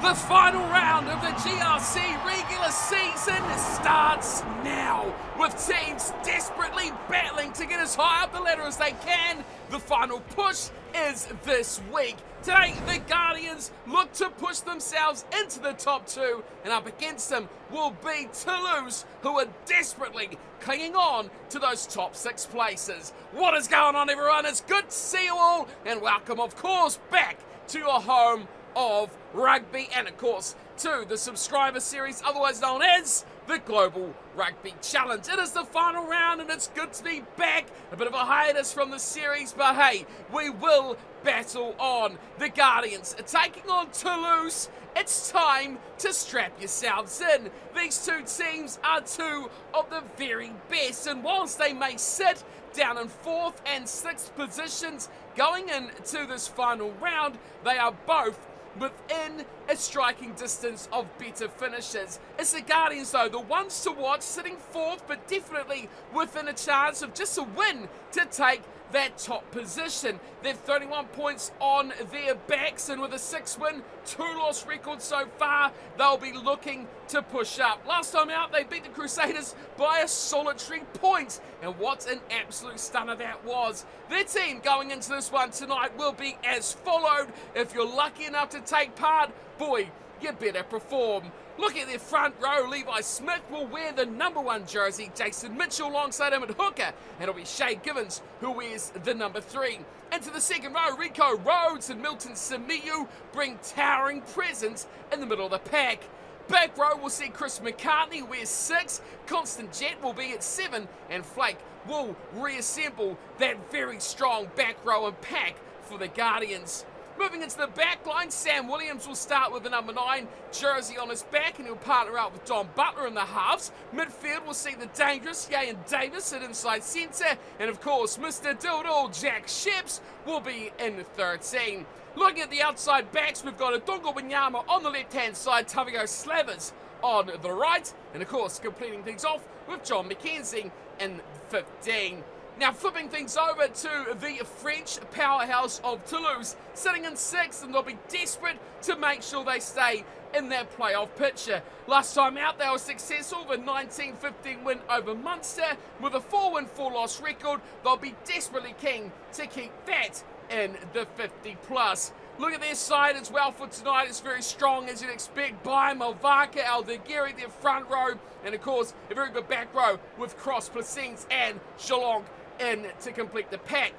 The final round of the GRC regular season starts now, with teams desperately battling to get as high up the ladder as they can. The final push is this week. Today, the Guardians look to push themselves into the top two, and up against them will be Toulouse, who are desperately clinging on to those top 6 places. What is going on, everyone? It's good to see you all, and welcome, of course, back to your home of rugby, and of course to the subscriber series otherwise known as the Global Rugby Challenge. It is the final round and it's good to be back. A bit of a hiatus from the series, but hey, we will battle on. The Guardians are taking on Toulouse. It's time to strap yourselves in. These two teams are two of the very best, and whilst they may sit down in 4th and 6th positions going into this final round, they are both within a striking distance of better finishes. It's the Guardians though, the ones to watch, sitting 4th, but definitely within a chance of just a win to take that top position. They've 31 points on their backs, and with a 6-win, 2-loss record so far, they'll be looking to push up. Last time out, they beat the Crusaders by a solitary point, and what an absolute stunner that was. Their team going into this one tonight will be as followed. If you're lucky enough to take part, boy, you better perform. Look at their front row. Levi Smith will wear the number 1 jersey. Jason Mitchell alongside him at hooker. And it'll be Shay Givens who wears the number 3. Into the second row, Rico Rhodes and Milton Simiyu bring towering presence in the middle of the pack. Back row will see Chris McCartney wear 6. Constant Jet will be at 7. And Flake will reassemble that very strong back row and pack for the Guardians. Moving into the back line, Sam Williams will start with the number 9 jersey on his back, and he'll partner up with Don Butler in the halves. Midfield will see the dangerous Yayan Davis at inside centre, and of course Mr. Dildo Jack Sheps will be in 13. Looking at the outside backs, we've got Adunga Wanyama on the left hand side, Tavio Slavers on the right, and of course completing things off with John McKenzie in 15. Now flipping things over to the French powerhouse of Toulouse, sitting in 6th, and they'll be desperate to make sure they stay in their playoff picture. Last time out they were successful with a 19-15 win over Munster. With a 4-win, 4-loss record, they'll be desperately keen to keep that in the 50+. Look at their side as well for tonight. It's very strong as you'd expect by Malvaka, Aldegheri, their front row, and of course a very good back row with Cross, Plassens and Geelong in to complete the pack.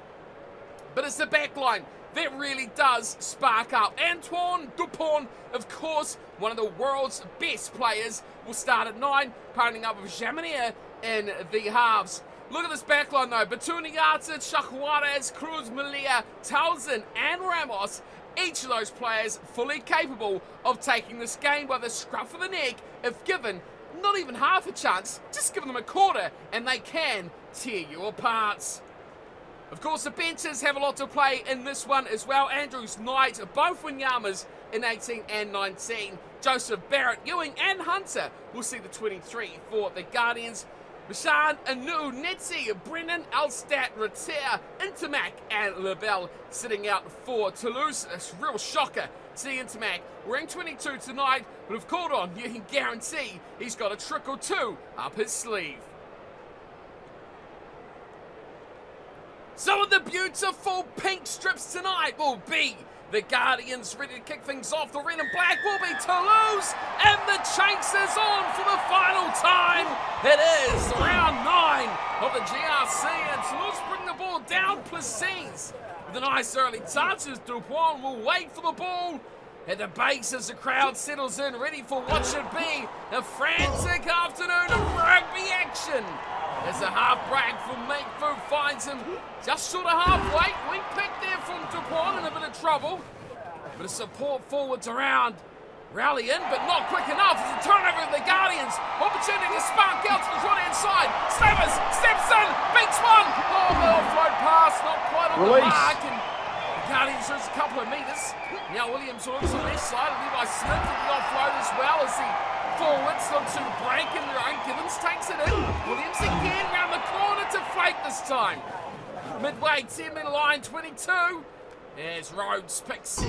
But it's the back line that really does spark up. Antoine Dupont, of course, one of the world's best players, will start at 9, partnering up with Jamanier in the halves. Look at this back line though. Batuniata, Chahuarez, Cruz, Malia, Townsend and Ramos, each of those players fully capable of taking this game by the scruff of the neck if given not even half a chance. Just give them a quarter and they can tear you apart. Of course, the benches have a lot to play in this one as well. Andrews, Knight, both Wanyamas in 18 and 19. Joseph Barrett, Ewing and Hunter will see the 23 for the Guardians. Bishan, Anu, Netzi, Brennan, Alstat, Rater, Intermac and Lebel sitting out for Toulouse. A real shocker to see Intermac wearing 22 tonight, but if called on, you can guarantee he's got a trick or two up his sleeve. Some of the beautiful pink strips tonight will be the Guardians ready to kick things off. The red and black will be Toulouse, and the chase is on for the final time. It is round 9 of the GRC, and Toulouse bring the ball down. Plassens with a nice early touch as Dupont will wait for the ball at the base as the crowd settles in, ready for what should be a frantic afternoon of rugby action. As the half-break from Makefu finds him just short of halfway. Wing pick there from Dupont in a bit of trouble. But a support forwards around. Rally in, but not quick enough. It's a turnover of the Guardians. Opportunity to spark out to the right-hand side. Slavers steps in, beats one. Oh, the offload pass, not quite on the mark. And the Guardians lose a couple of metres. Now Williams looks on this side. Levi Smith with the offload as well as the forwards look to break in their own. Givens takes it in. Williams again round the corner to Flake this time. Midway, 10-metre line, 22. As Rhodes picks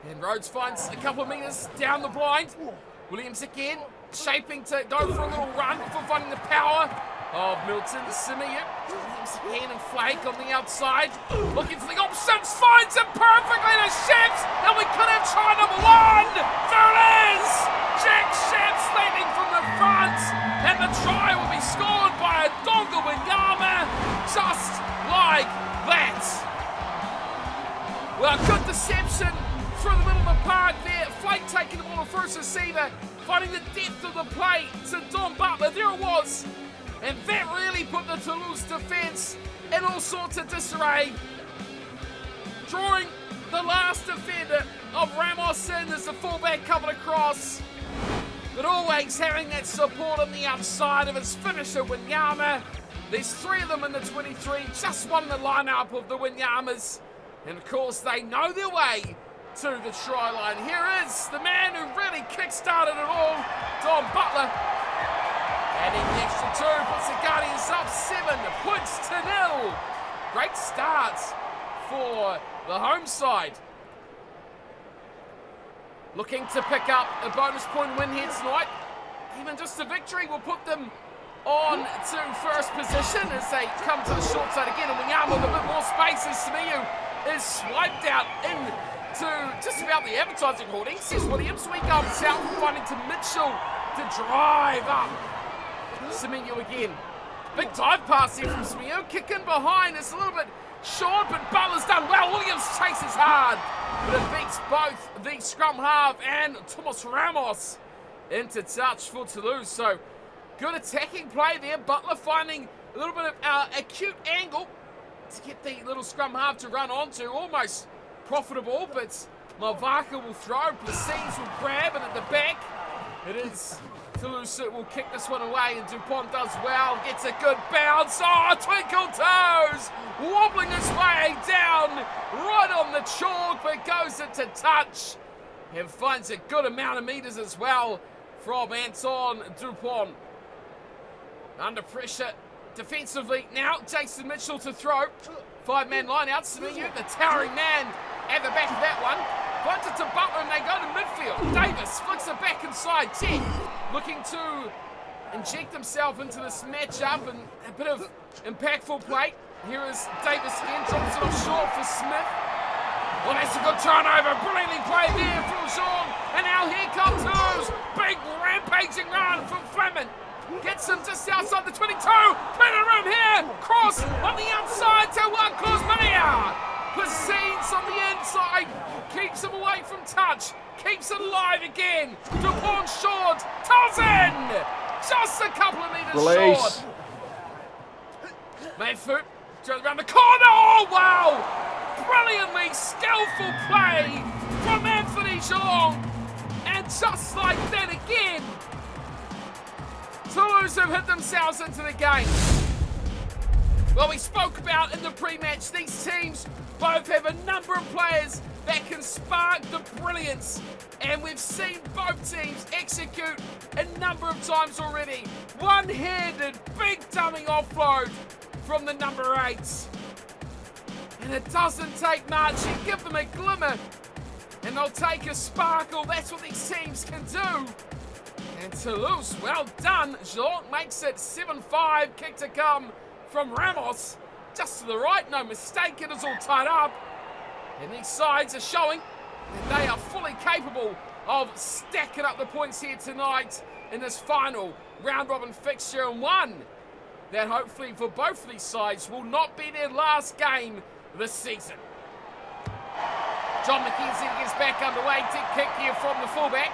And Rhodes finds a couple of metres down the blind. Williams again, shaping to go for a little run before finding the power of Milton Simiyu. Williams again and Flake on the outside. Looking for the options, finds it perfectly to Sheps. And we could have try number one. There it is! Jack Sheps leading from the front. And the try will be scored by a Donga Wanyama. Just like that. Well, good deception through the middle of the park there. Flake taking the ball to first receiver, finding the depth of the play to Don Butler. There it was. And that really put the Toulouse defence in all sorts of disarray. Drawing the last defender of Ramos in as the fullback covered across. But always having that support on the outside of his finisher, Wanyama. There's three of them in the 23, just one in the lineup of the Wanyamas. And of course, they know their way to the try line. Here is the man who really kick-started it all, Don Butler. Adding the extra two, puts the Guardians up 7-0. Great start for the home side. Looking to pick up a bonus point win here tonight. Even just a victory will put them on to first position as they come to the short side again. And Wanyama with a bit more space as Simiyu is swiped out into just about the advertising hoarding. Says Williams, we go south, finding to Mitchell to drive up. Simiyu again. Big dive pass here from Simiyu. Kick in behind. It's a little bit short, but Butler's done well. Williams chases hard, but it beats both the scrum half and Thomas Ramos into touch for Toulouse. So good attacking play there. Butler finding a little bit of acute angle to get the little scrum half to run onto. Almost profitable, but Malvaka will throw. Placides will grab, and at the back, it is Toulouse that will kick this one away, and Dupont does well. Gets a good bounce. Oh, twinkle toes! Wobbling his way down, right on the chalk, but goes into touch. And finds a good amount of metres as well from Anton Dupont. Under pressure defensively now, Jason Mitchell to throw. Five-man line out, Simiyu, the towering man at the back of that one. Finds it to Butler and they go to midfield. Davis flicks it back inside. Ted looking to inject himself into this matchup and a bit of impactful play. Here is Davis again, drops it off short for Smith. Well, that's a good turnover. Brilliantly played there from Jean. And now here comes Toulouse. Big rampaging run from Fleming. Gets him just outside the 22. Plenty of room here. Cross on the outside to Claus Mania. Proceeds on the inside. Keeps him away from touch. Keeps it alive again. Dupont short. Townsend. Just a couple of metres short. Mayfoot goes around the corner. Oh, wow. Brilliantly skillful play from Anthony Geelong. And just like that again, Toulouse have hit themselves into the game. Well, we spoke about in the pre-match, these teams both have a number of players that can spark the brilliance. And we've seen both teams execute a number of times already. One-handed, big dummy offload from the number 8s. And it doesn't take much. You give them a glimmer and they'll take a sparkle. That's what these teams can do. And Toulouse, well done. Geelong makes it 7-5. Kick to come from Ramos. Just to the right, no mistake. It is all tied up. And these sides are showing that they are fully capable of stacking up the points here tonight in this final round-robin fixture. And one that hopefully for both of these sides will not be their last game this season. John McKenzie gets back underway. Deep kick here from the fullback.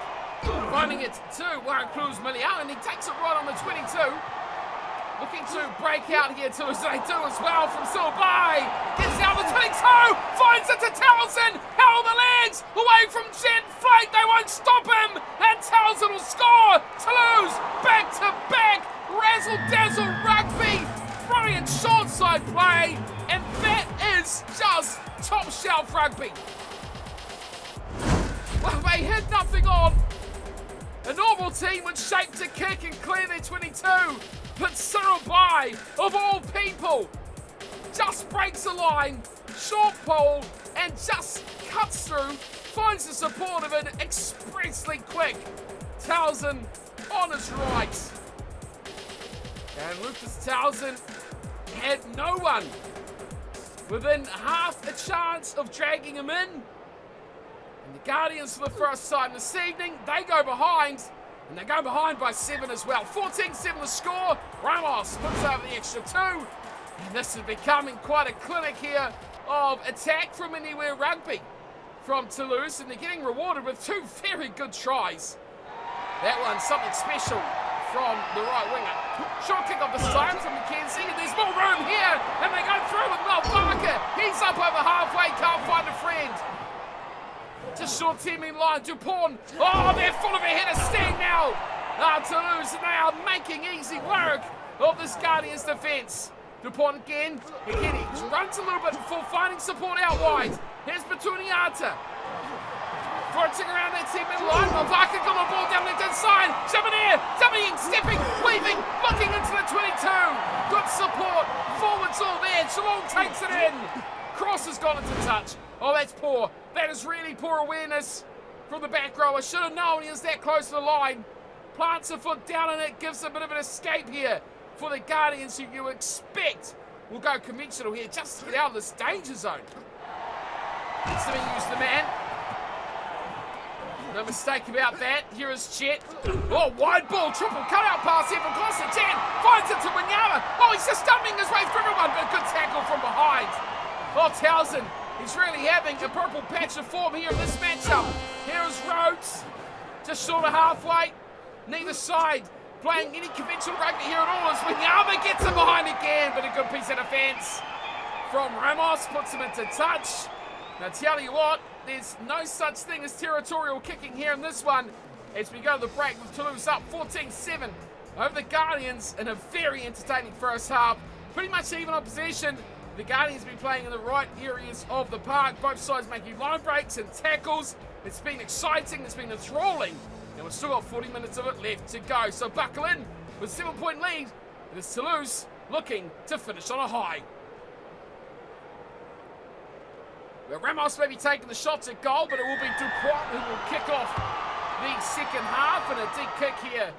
Finding it to Claus Mania, and he takes it right on the 22. Looking to break out here too, as they do as well from Silbai. Gets out the 22, finds it to Townsend. Held the legs away from Jet Flake. They won't stop him, and Townsend will score. Toulouse back to back. Razzle dazzle rugby. Brilliant short side play, and that is just top shelf rugby. Well, they had nothing on. A normal team would shape to kick and clear their 22, but Cyril Bai, of all people, just breaks the line, short pole, and just cuts through finds the support of an expressly quick Towson on his right. And Lucas Towson had no one within half a chance of dragging him in. And the Guardians, for the first time this evening, they go behind. And they go behind by 7 as well. 14-7 the score. Ramos puts over the extra 2. And this is becoming quite a clinic here of attack from anywhere rugby from Toulouse. And they're getting rewarded with 2 very good tries. That one's something special from the right winger. Short kick off this time from McKenzie. And there's more room here. And they go through with Mel Parker. He's up over halfway. Can't find a friend. Just short teaming line, Dupont. Oh, they're full of a head of steam now. Toulouse, and they are making easy work of this Guardians defence. Dupont again. He runs a little bit before finding support out wide. Here's Batuniata. Fronting around that teaming line. Mavaka got the ball down left inside. Chabanier, stepping, weaving, looking into the 22. Good support. Forwards all there. Geelong takes it in. Cross has gone into touch. Oh, that's poor. That is really poor awareness from the back row. I should have known he was that close to the line. Plants a foot down and it gives a bit of an escape here for the Guardians, who you expect will go conventional here just to get out of this danger zone. Needs to be used the man. No mistake about that. Here is Chet. Oh, wide ball, triple cutout pass here from close to 10. Finds it to Wanyama. Oh, he's just stumbling his way through everyone, but a good tackle from behind. Oh, Towson. He's really having a purple patch of form here in this matchup. Here is Rhodes, just short of halfway. Neither side playing any conventional rugby here at all as Wanyama gets him behind again, but a good piece of defence from Ramos, puts him into touch. Now tell you what, there's no such thing as territorial kicking here in this one as we go to the break with Toulouse up 14-7 over the Guardians in a very entertaining first half. Pretty much even on possession. The Guardians have been playing in the right areas of the park, both sides making line breaks and tackles. It's been exciting, it's been enthralling, and we've still got 40 minutes of it left to go. So buckle in with a 7-point lead. It is Toulouse looking to finish on a high. Well, Ramos may be taking the shots at goal, but it will be Dupont who will kick off the second half, and a deep kick here,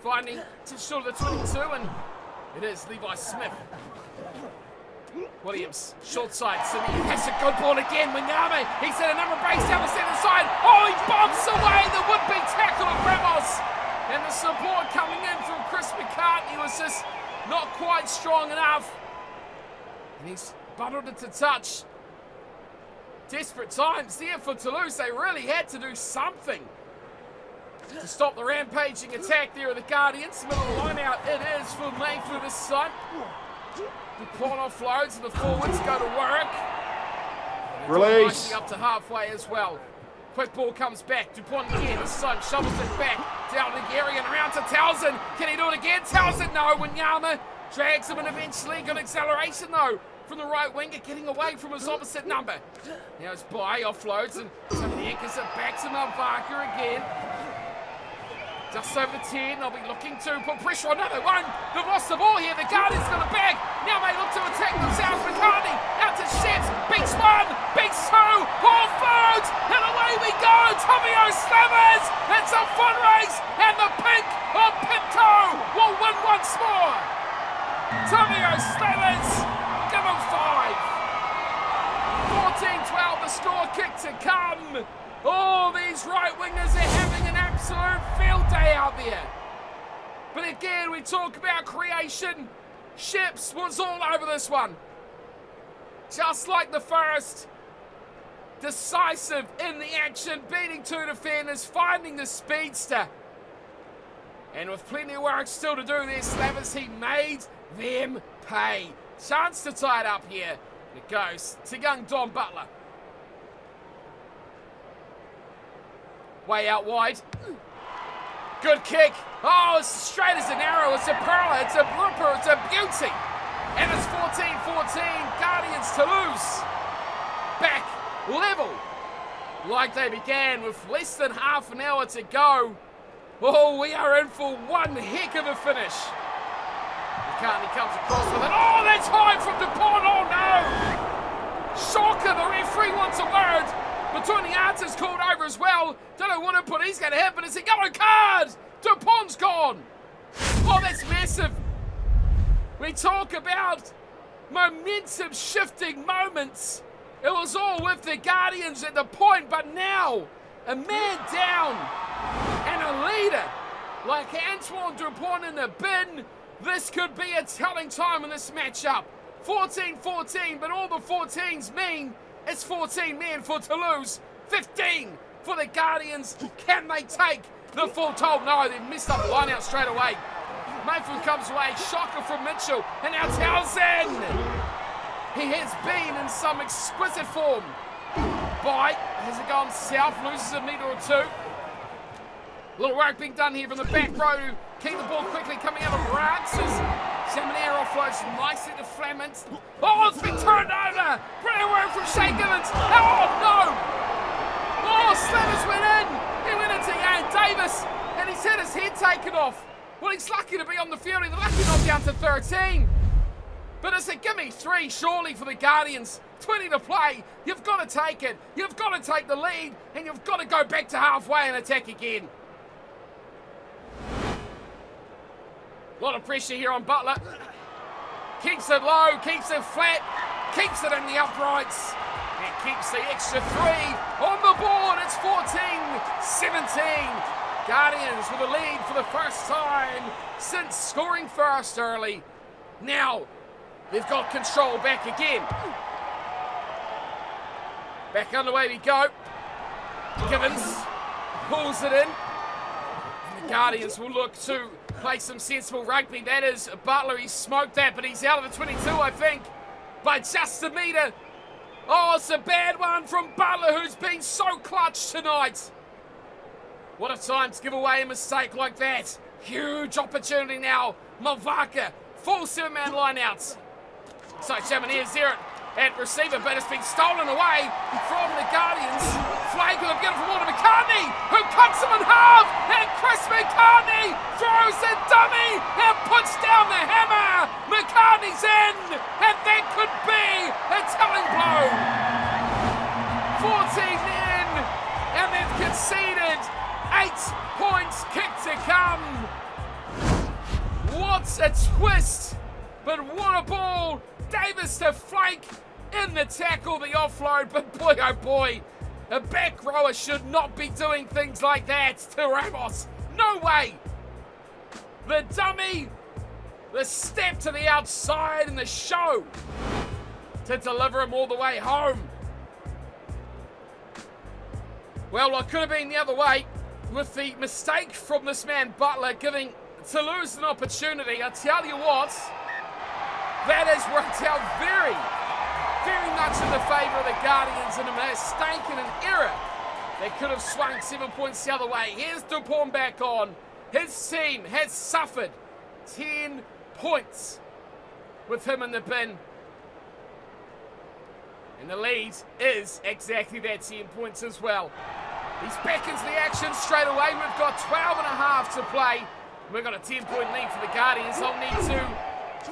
finding just short of the 22, and it is Levi Smith. Williams, short side, Simi has a good ball again. Wanyama, he's had a number of breaks down the centre side. Oh, he bumps away the would-be tackle of Ramos. And the support coming in from Chris McCartney was just not quite strong enough. And he's bundled into touch. Desperate times here for Toulouse. They really had to do something to stop the rampaging attack there of the Guardians. Middle of the line out, it is for Mayfield this side. Dupont offloads and the forwards go to work. Release. Up to halfway as well. Quick ball comes back. Dupont again. This son shovels it back down the area and around to Towson. Can he do it again? Towson, no. Wanyama drags him and eventually got acceleration though from the right winger, getting away from his opposite number. Now it's By offloads and somebody anchors it back to Malvarka again. Just over the 10, they'll be looking to put pressure on. No, they won't. They've lost the ball here. The Guardians got it back. Now they look to attack themselves. McCartney out to Sheds. Beats 1, beats 2, offloads, and away we go. Tommy O'Slammers. It's a fun race, and the pink of Pinto will win once more. Tommy O'Slammers, give him 5. 14-12, the score kick to come. Oh, these right wingers are having an absolute field day out there. But again, we talk about creation. Ships was all over this one. Just like the first. Decisive in the action, beating 2 defenders, finding the speedster. And with plenty of work still to do there, Slavers, he made them pay. Chance to tie it up here. And it goes to young Don Butler. Way out wide. Good kick. Oh, it's straight as an arrow. It's a pearl. It's a blooper. It's a beauty. And it's 14-14. Guardians Toulouse back level like they began with less than half an hour to go. Oh, we are in for one heck of a finish. McCartney comes across with it. Oh, that's high from Dupont. Oh, no. Shocker. The referee wants a word. Between the arms is called over as well. Don't know what input he's going to have, but it's a yellow card. Dupont's gone. Oh, that's massive. We talk about momentum shifting moments. It was all with the Guardians at the point, but now a man down and a leader like Antoine Dupont in the bin. This could be a telling time in this matchup. 14-14, but all the 14s mean it's 14 men for Toulouse, 15 for the Guardians. Can they take the full toll? No, they've missed up the line out straight away. Mayfield comes away, shocker from Mitchell, and now Townsend. He has been in some exquisite form. Bite, has it gone south, loses a metre or two. Little work being done here from the back row to keep the ball quickly coming out of Rance as Seminaire offloads nicely to Fleming. Oh, it's been turned over! Brilliant work from Shea Givens. Oh, no! Oh, Slammers went in! He went into Ian Davis and he's had his head taken off. Well, he's lucky to be on the field. He's lucky not down to 13. But it's a gimme 3 surely for the Guardians. 20 to play. You've got to take it. You've got to take the lead and you've got to go back to halfway and attack again. A lot of pressure here on Butler. Keeps it low, keeps it flat, keeps it in the uprights, and keeps the extra 3 on the board. It's 14-17. Guardians with a lead for the first time since scoring first early. Now, they've got control back again. Back underway we go. Givens pulls it in. The Guardians will look to play some sensible rugby. That is Butler. He smoked that, but he's out of the 22, I think, by just a metre. Oh, it's a bad one from Butler, who's been so clutch tonight. What a time to give away a mistake like that. Huge opportunity now. Malvaka, full 7-man lineouts. So Chamonix there at receiver, but it's been stolen away from the Guardians. Flag with a beautiful ball to McCartney, who cuts him in half, and Chris McCartney throws a dummy and puts down the hammer. McCartney's in, and that could be a telling blow. 14 men, and they've conceded 8 points kick to come. What a twist, but what a ball. Davis to flank in the tackle, the offload, but boy oh boy, a back rower should not be doing things like that to Ramos. No way. The dummy, the step to the outside, and the show to deliver him all the way home. Well, it could have been the other way with the mistake from this man Butler giving Toulouse an opportunity. I tell you what, that has worked out very, very much in the favour of the Guardians, and a mistake and an error that could have swung 7 points the other way. Here's Dupont back on. His team has suffered 10 points with him in the bin. And the lead is exactly that, 10 points as well. He's back into the action straight away. We've got 12 and a half to play. We've got a 10-point lead for the Guardians. They'll need to,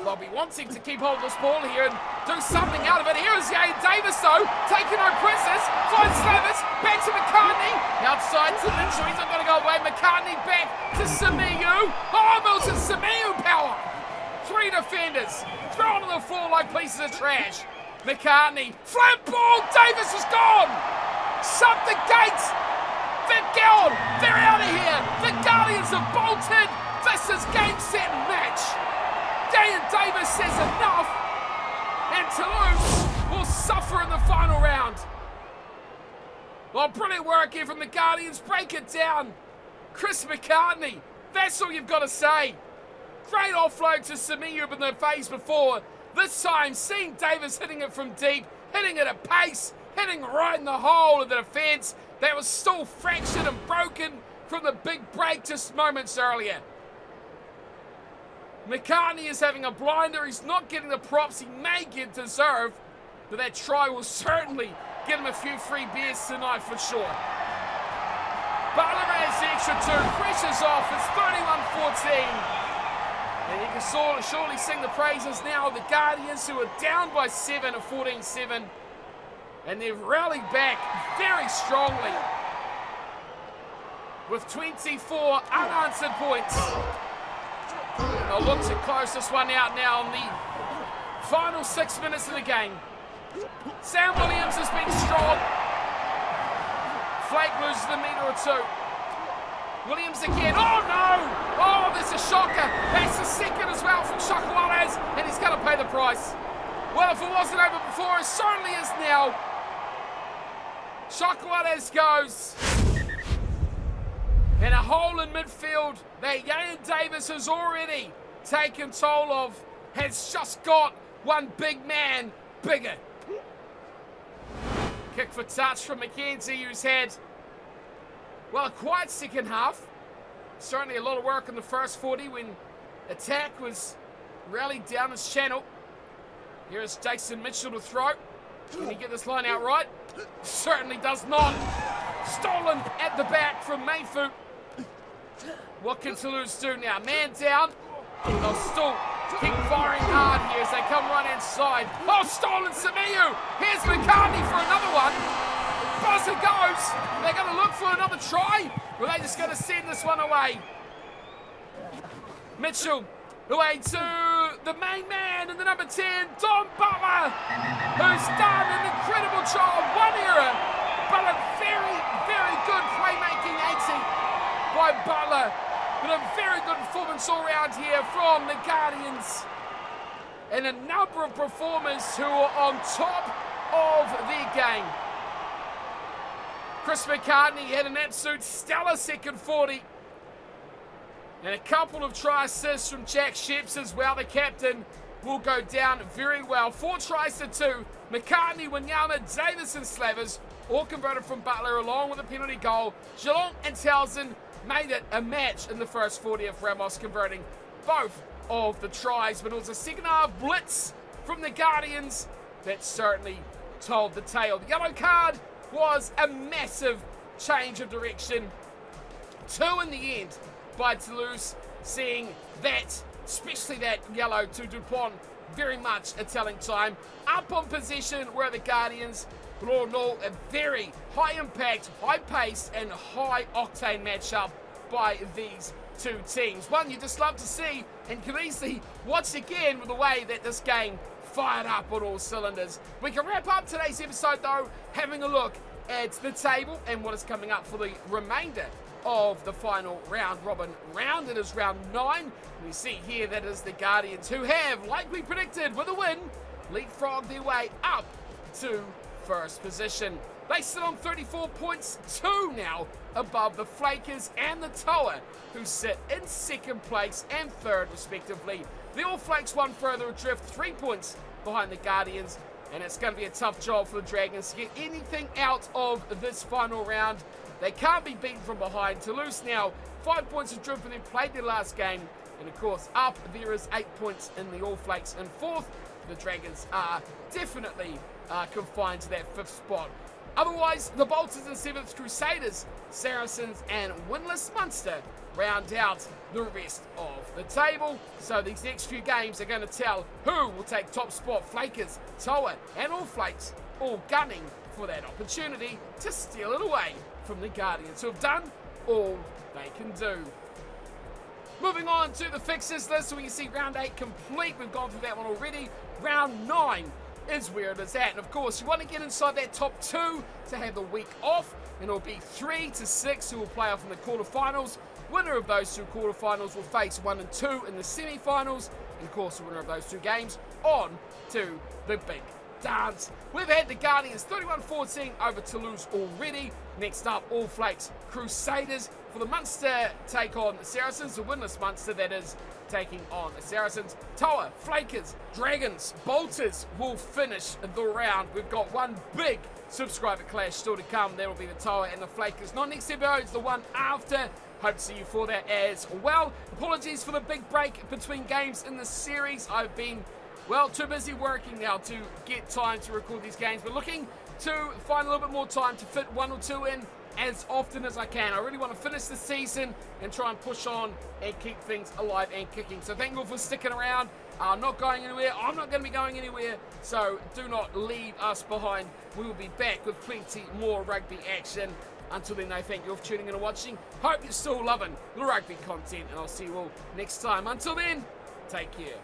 they'll be wanting to keep hold of this ball here and do something out of it. Here is Ian Davis though, taking no prisoners. Finds Slavis, back to McCartney. Outside to Mitchell, he's not going to go away. McCartney back to Samiu. Oh, Milton Samiu power. 3 defenders, thrown on the floor like pieces of trash. McCartney, flat ball, Davis is gone. Shut the gates. They're gone. They're out of here. The Guardians have bolted. This is game, set, and match. Ian Davis says enough, and Toulouse will suffer in the final round. Well, brilliant work here from the Guardians. Break it down. Chris McCartney, that's all you've got to say. Great offload to Samiu in the phase before. This time, seeing Davis hitting it from deep, hitting it at pace, hitting right in the hole of the defence that was still fractured and broken from the big break just moments earlier. McCartney is having a blinder. He's not getting the props he may deserve, but that try will certainly get him a few free beers tonight for sure. Butler has the extra 2, pressure's off, it's 31-14. And you can surely sing the praises now of the Guardians, who are down by 7 at 14-7. And they've rallied back very strongly with 24 unanswered points. They'll look to close this one out now in the final 6 minutes of the game. Sam Williams has been strong. Flake loses a metre or two. Williams again. Oh no! Oh, there's a shocker. That's the second as well from TOULOUSE, and he's going to pay the price. Well, if it wasn't over before, it certainly is now. TOULOUSE goes. And a hole in midfield that Yayan Davis has already taken toll of has just got one big man bigger. Kick for touch from McKenzie, who's had, well, a quiet second half. Certainly a lot of work in the first 40 when attack was rallied down his channel. Here is Jason Mitchell to throw. Can he get this line out right? Certainly does not. Stolen at the back from Mayfu. What can Toulouse do now? Man down. They'll still keep firing hard here as they come right inside. Oh, stolen Samiu. Here's McCartney for another one. Buzzer goes. They're going to look for another try. Or are they just going to send this one away? Mitchell away to the main man in the number 10, Don Butler, who's done an incredible job. One error, but a very, very good playmaking 80 by Butler. But a very good performance all around here from the Guardians. And a number of performers who are on top of their game. Chris McCartney had an absolute stellar second 40. And a couple of try assists from Jack Sheps as well. The captain will go down very well. 4 tries to 2. McCartney, Wanyama, Davis and Slavers all converted from Butler along with a penalty goal. Geelong and Townsend made it a match in the first 40 of Ramos converting both of the tries. But it was a second half blitz from the Guardians that certainly told the tale. The yellow card was a massive change of direction. 2 in the end by Toulouse, seeing that, especially that yellow to Dupont, very much a telling time. Up on possession were the Guardians, but all in all, a very high impact, high pace and high octane matchup by these two teams. One you just love to see and can easily watch again with the way that this game fired up on all cylinders. We can wrap up today's episode though, having a look at the table and what is coming up for the remainder of the final round robin round. It is round 9. We see here that is the Guardians, who have, like we predicted, with a win, leapfrogged their way up to first position. They sit on 34 points, 2 now above the Flakers and the Toa, who sit in second place and third respectively. The All Flakes one further adrift, 3 points behind the Guardians, and it's going to be a tough job for the Dragons to get anything out of this final round. They can't be beaten from behind. Toulouse now 5 points adrift when they played their last game. And of course, up there is 8 points in the All Flakes in fourth. The Dragons are definitely confined to that 5th spot. Otherwise, the Bolters and 7th Crusaders, Saracens and winless Munster round out the rest of the table. So these next few games are going to tell who will take top spot. Flakers, Toa and All Flakes all gunning for that opportunity to steal it away from the Guardians, who have done all they can do. Moving on to the fixtures list, so we can see round 8 complete. We've gone through that one already. Round 9 is where it is at. And of course, you want to get inside that top 2 to have the week off. And it'll be 3 to 6 who will play off in the quarterfinals. Winner of those 2 quarterfinals will face 1 and 2 in the semi-finals. And of course, the winner of those 2 games on to the big dance. We've had the Guardians 31-14 over Toulouse already. Next up, All Flakes Crusaders. For the Munster take on the Saracens, the winless Munster that is taking on the Saracens. Toa, Flakers, Dragons, Bolters will finish the round. We've got one big subscriber clash still to come. There will be the Toa and the Flakers. Not next episode, it's the one after. Hope to see you for that as well. Apologies for the big break between games in the series. I've been, well, too busy working now to get time to record these games, but looking to find a little bit more time to fit 1 or 2 in as often as I can. I really want to finish the season and try and push on and keep things alive and kicking. So thank you all for sticking around. I'm not going anywhere. I'm not going to be going anywhere. So do not leave us behind. We will be back with plenty more rugby action. Until then, I thank you all for tuning in and watching. Hope you're still loving the rugby content, and I'll see you all next time. Until then, take care.